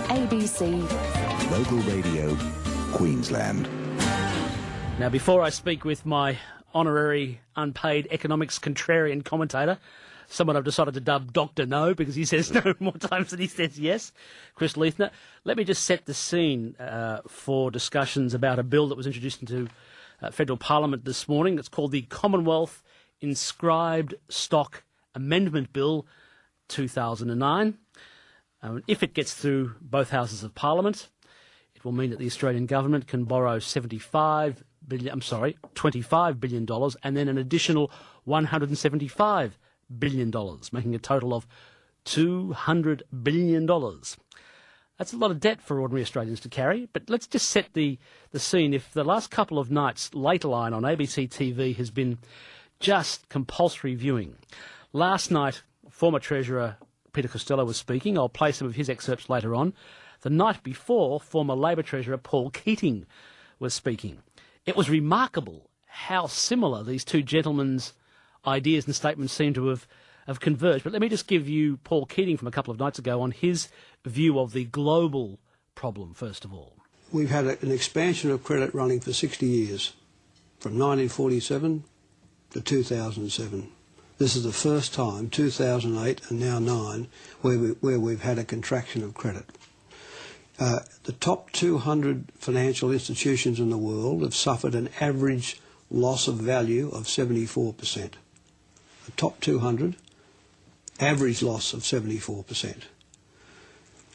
ABC Local Radio, Queensland. Now, before I speak with my honorary, unpaid economics contrarian commentator, someone I've decided to dub Dr. No because he says no more times than he says yes, Chris Leithner, let me just set the scene for discussions about a bill that was introduced into federal parliament this morning. It's called the Commonwealth Inscribed Stock Amendment Bill 2009. If it gets through both houses of parliament, it will mean that the Australian government can borrow $25 billion and then an additional $175 billion, making a total of $200 billion. That's a lot of debt for ordinary Australians to carry, but let's just set the scene. If the last couple of nights, Lateline on ABC TV has been just compulsory viewing. Last night, former Treasurer Peter Costello was speaking. I'll play some of his excerpts later on. The night before, former Labor Treasurer Paul Keating was speaking. It was remarkable how similar these two gentlemen's ideas and statements seem to have converged. But let me just give you Paul Keating from a couple of nights ago on his view of the global problem, first of all. We've had an expansion of credit running for 60 years, from 1947 to 2007. This is the first time, 2008 and now 9, where we've had a contraction of credit. The top 200 financial institutions in the world have suffered an average loss of value of 74%. The top 200, average loss of 74%.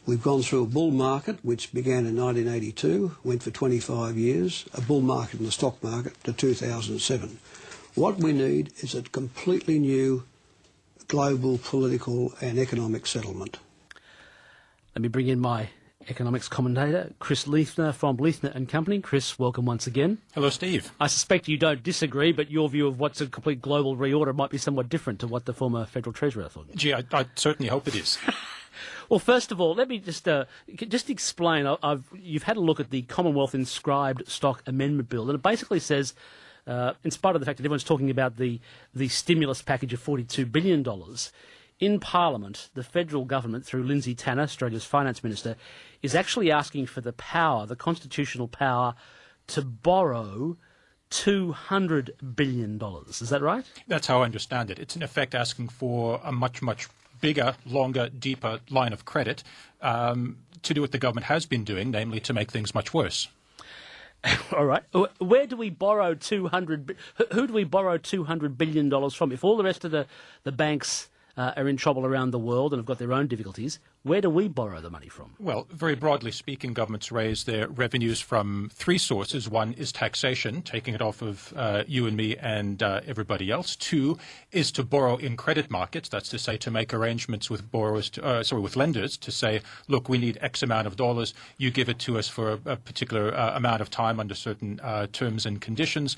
We've gone through a bull market, which began in 1982, went for 25 years, a bull market in the stock market to 2007. What we need is a completely new global political and economic settlement. Let me bring in my economics commentator, Chris Leithner from Leithner and Company. Chris, welcome once again. Hello, Steve. I suspect you don't disagree, but your view of what's a complete global reorder might be somewhat different to what the former Federal Treasurer thought. Gee, I certainly hope it is. Well, first of all, let me just explain. You've had a look at the Commonwealth Inscribed Stock Amendment Bill, and it basically says, in spite of the fact that everyone's talking about the stimulus package of $42 billion, in Parliament, the federal government, through Lindsay Tanner, Australia's Finance Minister, is actually asking for the power, the constitutional power, to borrow $200 billion. Is that right? That's how I understand it. It's in effect asking for a much, much bigger, longer, deeper line of credit to do what the government has been doing, namely to make things much worse. All right. Where do we borrow who do we borrow $200 billion from? If all the rest of the banks are in trouble around the world and have got their own difficulties, where do we borrow the money from? Well, very broadly speaking, governments raise their revenues from three sources. One is taxation, taking it off of you and me and everybody else. Two is to borrow in credit markets. That's to say, to make arrangements with with lenders to say, look, we need X amount of dollars. You give it to us for a particular amount of time under certain terms and conditions.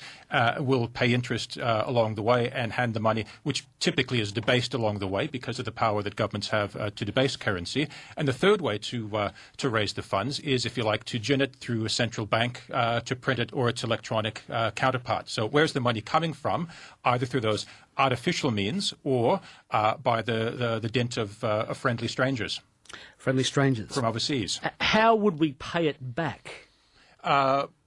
We'll pay interest along the way and hand the money, which typically is debased along the way because of the power that governments have to debase currency. And the third way to raise the funds is, if you like, to gin it through a central bank to print it or its electronic counterpart. So where's the money coming from? Either through those artificial means or by the dint of friendly strangers. Friendly strangers. From overseas. How would we pay it back?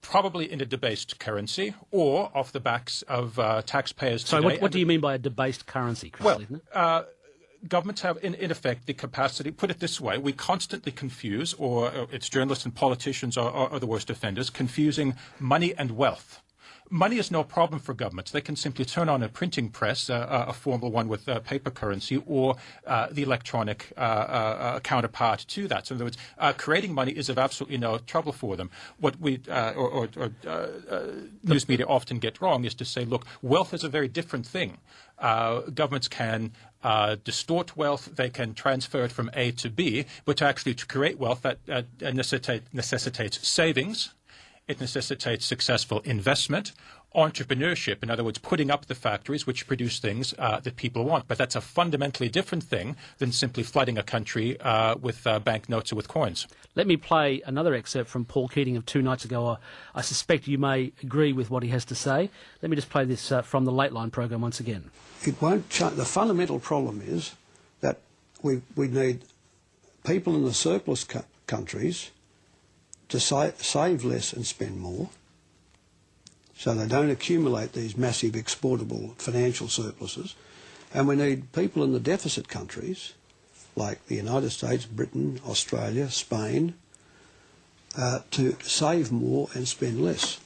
Probably in a debased currency or off the backs of taxpayers today. So what do you mean by a debased currency, Chris? Well, governments have, in effect, the capacity, put it this way, we constantly confuse, or it's journalists and politicians are the worst offenders, confusing money and wealth. Money is no problem for governments. They can simply turn on a printing press, a formal one with paper currency, or the electronic counterpart to that. So in other words, creating money is of absolutely no trouble for them. What we news media often get wrong is to say, look, wealth is a very different thing. Governments can distort wealth, they can transfer it from A to B, but to create wealth that necessitates savings. It necessitates successful investment, entrepreneurship, in other words, putting up the factories which produce things that people want. But that's a fundamentally different thing than simply flooding a country with banknotes or with coins. Let me play another excerpt from Paul Keating of 2 nights ago. I suspect you may agree with what he has to say. Let me just play this from the Lateline program once again. It won't change. The fundamental problem is that we need people in the surplus countries to save less and spend more, so they don't accumulate these massive exportable financial surpluses. And we need people in the deficit countries, like the United States, Britain, Australia, Spain, to save more and spend less.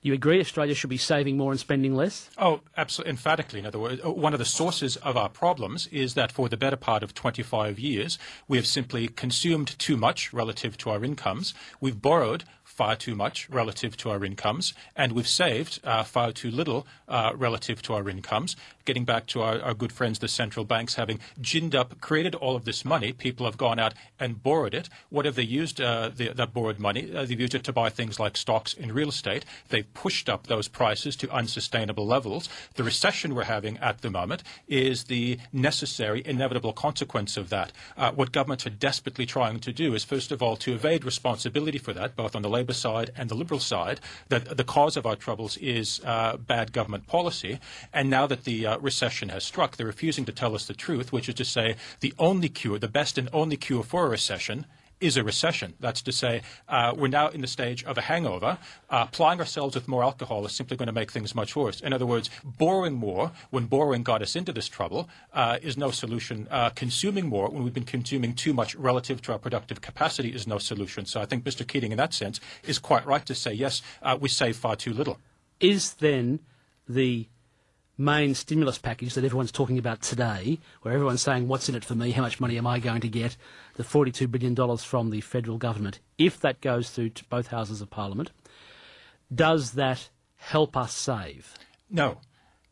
You agree Australia should be saving more and spending less? Oh, absolutely, emphatically. In other words, one of the sources of our problems is that for the better part of 25 years, we have simply consumed too much relative to our incomes. We've borrowed far too much relative to our incomes, and we've saved far too little relative to our incomes. Getting back to our good friends, the central banks, having ginned up, created all of this money, people have gone out and borrowed it. What have they used that borrowed money? They've used it to buy things like stocks in real estate. They've pushed up those prices to unsustainable levels. The recession we're having at the moment is the necessary, inevitable consequence of that. What governments are desperately trying to do is, first of all, to evade responsibility for that, both on the Labour side and the Liberal side, that the cause of our troubles is bad government policy. And now that the recession has struck, they're refusing to tell us the truth, which is to say the only cure, the best and only cure for a recession is a recession. That's to say, we're now in the stage of a hangover. Plying ourselves with more alcohol is simply going to make things much worse. In other words, borrowing more, when borrowing got us into this trouble, is no solution. Consuming more, when we've been consuming too much relative to our productive capacity, is no solution. So I think Mr. Keating, in that sense, is quite right to say, yes, we save far too little. Is then the main stimulus package that everyone's talking about today, where everyone's saying, what's in it for me, how much money am I going to get, the $42 billion from the federal government, if that goes through to both houses of Parliament, does that help us save? No.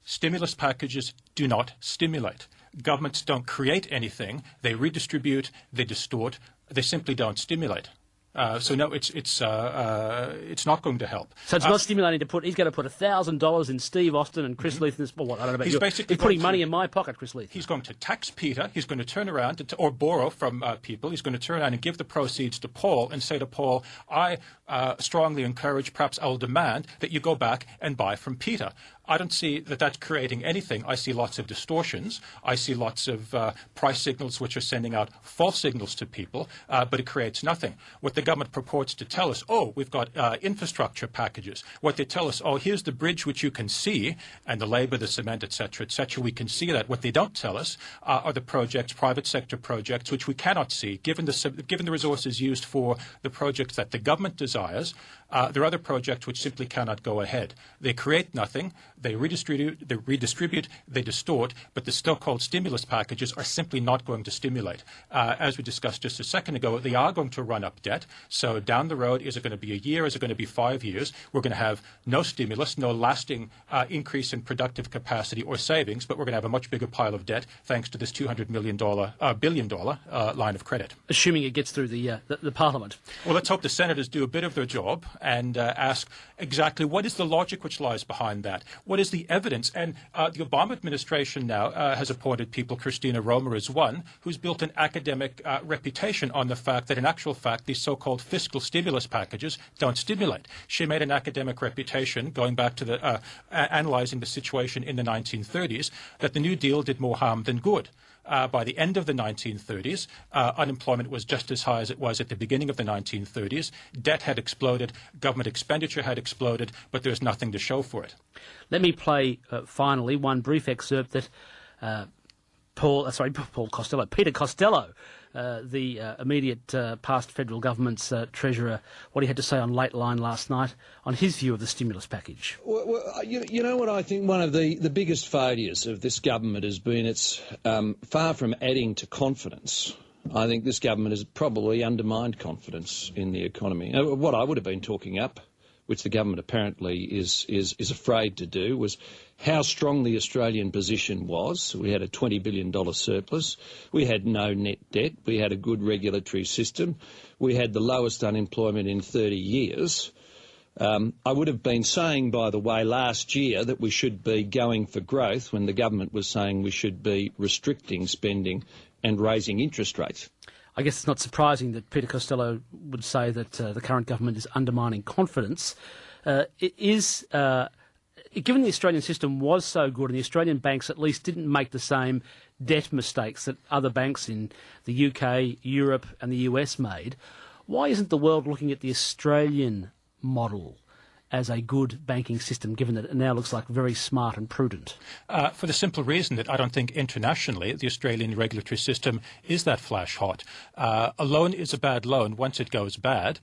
Stimulus packages do not stimulate. Governments don't create anything. They redistribute, they distort, they simply don't stimulate. So no, it's not going to help. So it's not stimulating to put. He's going to put $1,000 in Steve Austin and Chris Leith. Well, what I don't know about you. He's putting money in my pocket, Chris Leith. He's going to tax Peter. He's going to turn around or borrow from people. He's going to turn around and give the proceeds to Paul and say to Paul, "I strongly encourage, perhaps I'll demand that you go back and buy from Peter." I don't see that that's creating anything. I see lots of distortions. I see lots of price signals which are sending out false signals to people, but it creates nothing. What the government purports to tell us, we've got infrastructure packages. What they tell us, here's the bridge which you can see, and the labour, the cement, et cetera, we can see that. What they don't tell us are the projects, private sector projects, which we cannot see. Given the resources used for the projects that the government desires, there are other projects which simply cannot go ahead. They create nothing. They redistribute, they distort, but the so-called stimulus packages are simply not going to stimulate. As we discussed just a second ago, they are going to run up debt. So down the road, is it going to be a year? Is it going to be 5 years? We're going to have no stimulus, no lasting increase in productive capacity or savings, but we're going to have a much bigger pile of debt thanks to this $200 billion line of credit. Assuming it gets through the Parliament. Well, let's hope the senators do a bit of their job and ask exactly what is the logic which lies behind that. What is the evidence? And the Obama administration now has appointed people, Christina Romer is one, who's built an academic reputation on the fact that in actual fact these so-called fiscal stimulus packages don't stimulate. She made an academic reputation, going back to the analysing the situation in the 1930s, that the New Deal did more harm than good. By the end of the 1930s, unemployment was just as high as it was at the beginning of the 1930s. Debt had exploded, government expenditure had exploded, but there's nothing to show for it. Let me play, finally, one brief excerpt that Peter Costello, the immediate past federal government's treasurer, what he had to say on Late Line last night on his view of the stimulus package. Well, you know what I think one of the biggest failures of this government has been it's far from adding to confidence. I think this government has probably undermined confidence in the economy. What I would have been talking up, which the government apparently is afraid to do, was how strong the Australian position was. We had a $20 billion surplus. We had no net debt. We had a good regulatory system. We had the lowest unemployment in 30 years. I would have been saying, by the way, last year that we should be going for growth when the government was saying we should be restricting spending and raising interest rates. I guess it's not surprising that Peter Costello would say that the current government is undermining confidence. given the Australian system was so good and the Australian banks at least didn't make the same debt mistakes that other banks in the UK, Europe and the US made, why isn't the world looking at the Australian model as a good banking system, given that it now looks like very smart and prudent? For the simple reason that I don't think internationally the Australian regulatory system is that flash hot. A loan is a bad loan once it goes bad.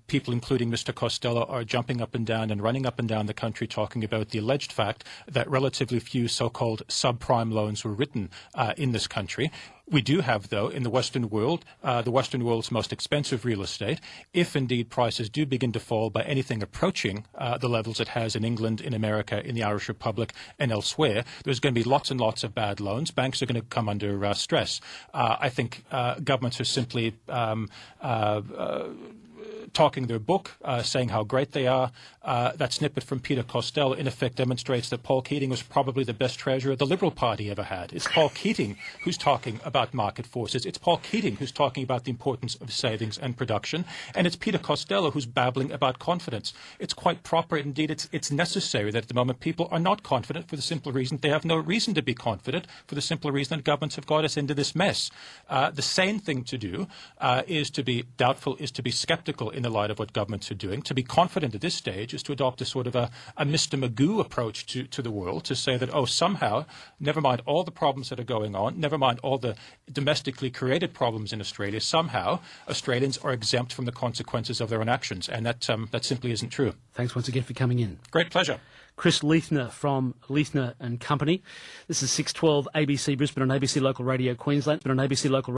People, including Mr. Costello, are jumping up and down and running up and down the country talking about the alleged fact that relatively few so-called subprime loans were written in this country. We do have, though, in the Western world, the Western world's most expensive real estate. If indeed prices do begin to fall by anything approaching the levels it has in England, in America, in the Irish Republic and elsewhere, there's going to be lots and lots of bad loans. Banks are going to come under stress. I think governments are simply talking their book, saying how great they are. That snippet from Peter Costello in effect demonstrates that Paul Keating was probably the best treasurer the Liberal Party ever had. It's Paul Keating who's talking about market forces. It's Paul Keating who's talking about the importance of savings and production. And it's Peter Costello who's babbling about confidence. It's quite proper. Indeed, it's necessary that at the moment people are not confident for the simple reason they have no reason to be confident, for the simple reason that governments have got us into this mess. The sane thing to do is to be doubtful, is to be sceptical in the light of what governments are doing. To be confident at this stage is to adopt a sort of a Mr. Magoo approach to the world, to say that, oh, somehow, never mind all the problems that are going on, never mind all the domestically created problems in Australia, somehow Australians are exempt from the consequences of their own actions. And that simply isn't true. Thanks once again for coming in. Great pleasure. Chris Leithner from Leithner and Company. This is 612 ABC Brisbane on ABC Local Radio Queensland, but on ABC Local